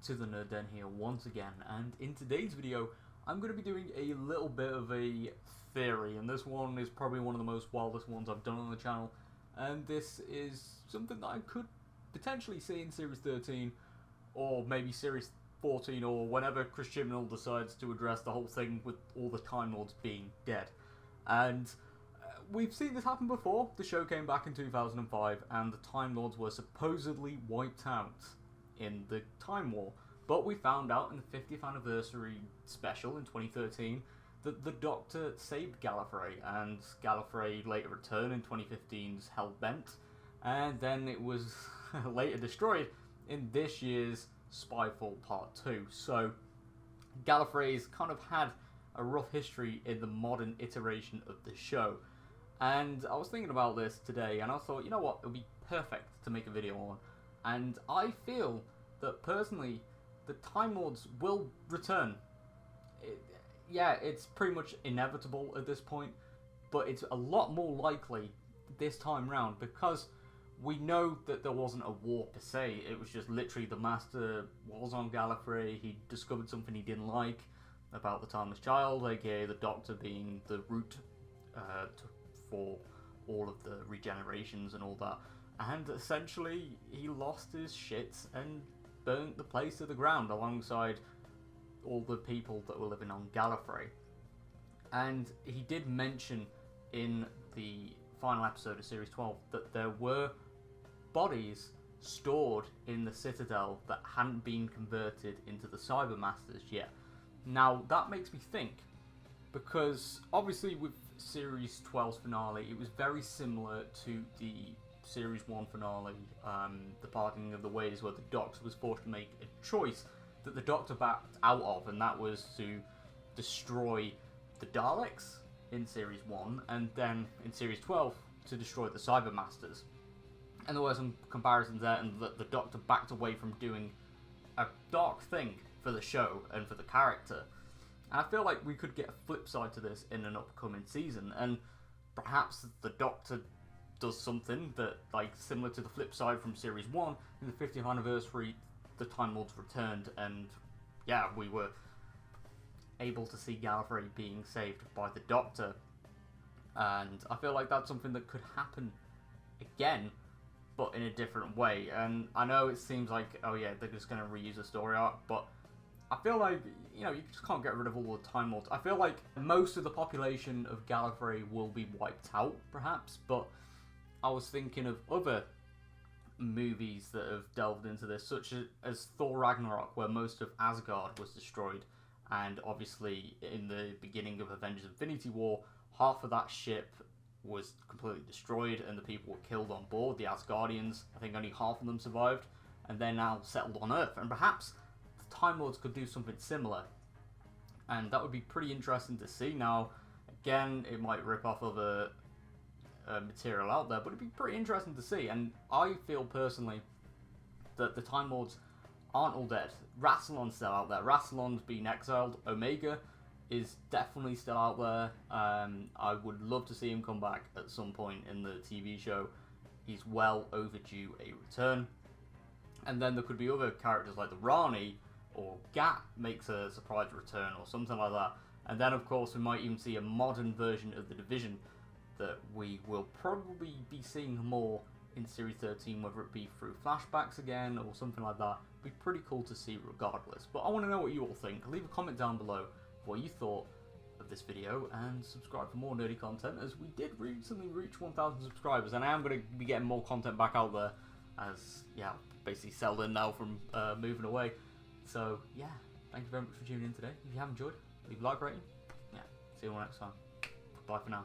to the Nerd Den here once again, and in today's video I'm going to be doing a little bit of a theory, and this one is probably one of the most wildest ones I've done on the channel, and this is something that I could potentially see in Series 13, or maybe Series 14, or whenever Chris Chibnall decides to address the whole thing with all the Time Lords being dead. And we've seen this happen before. The show came back in 2005, and the Time Lords were supposedly wiped out in the Time War. But we found out in the 50th anniversary special in 2013 that the Doctor saved Gallifrey, and Gallifrey later returned in 2015's Hellbent, and then it was later destroyed in this year's Spyfall Part 2. So Gallifrey's kind of had a rough history in the modern iteration of the show. And I was thinking about this today, and I thought, you know what, it would be perfect to make a video on. And I feel that, personally, the Time Lords will return. Yeah, it's pretty much inevitable at this point, but it's a lot more likely this time round, because we know that there wasn't a war per se. It was just literally the Master was on Gallifrey, he discovered something he didn't like about the Timeless Child, aka the Doctor being the root for all of the regenerations and all that, and essentially he lost his shit and burnt the place to the ground alongside all the people that were living on Gallifrey. And he did mention in the final episode of Series 12 that there were bodies stored in the Citadel that hadn't been converted into the Cyber Masters yet. Now that makes me think, because obviously with Series 12's finale, it was very similar to the Series 1 finale, The Parting of the Ways, where the Doctor was forced to make a choice that the Doctor backed out of, and that was to destroy the Daleks in Series 1, and then in Series 12 to destroy the Cyber Masters. And there were some comparisons there, and the Doctor backed away from doing a dark thing for the show and for the character. And I feel like we could get a flip side to this in an upcoming season, and perhaps the Doctor does something that, like, similar to the flip side from Series 1, in the 50th anniversary, the Time Lords returned, and yeah, we were able to see Gallifrey being saved by the Doctor. And I feel like that's something that could happen again, but in a different way. And I know it seems like, oh yeah, they're just going to reuse the story arc, but I feel like, you know, you just can't get rid of all the Time Lords. I feel like most of the population of Gallifrey will be wiped out, perhaps, but I was thinking of other movies that have delved into this, such as Thor Ragnarok, where most of Asgard was destroyed, and obviously in the beginning of Avengers Infinity War, half of that ship was completely destroyed and the people were killed on board, the Asgardians. I think only half of them survived, and they're now settled on Earth, and perhaps the Time Lords could do something similar, and that would be pretty interesting to see. Now, again, it might rip off other material out there, but it'd be pretty interesting to see. And I feel personally that the Time Lords aren't all dead. Rassilon's still out there. Rassilon's been exiled. Omega is definitely still out there. I would love to see him come back at some point in the TV show. He's well overdue a return. And then there could be other characters like the Rani, or Gat makes a surprise return, or something like that. And then of course we might even see a modern version of the Division that we will probably be seeing more in Series 13, whether it be through flashbacks again or something like that. It'd be pretty cool to see regardless. But I want to know what you all think. Leave a comment down below what you thought of this video, and subscribe for more nerdy content, as we did recently reach 1,000 subscribers, and I am going to be getting more content back out there, as, yeah, basically settled in now from moving away. So, yeah, thank you very much for tuning in today. If you have enjoyed, leave a like rating. Yeah, see you all next time. Bye for now.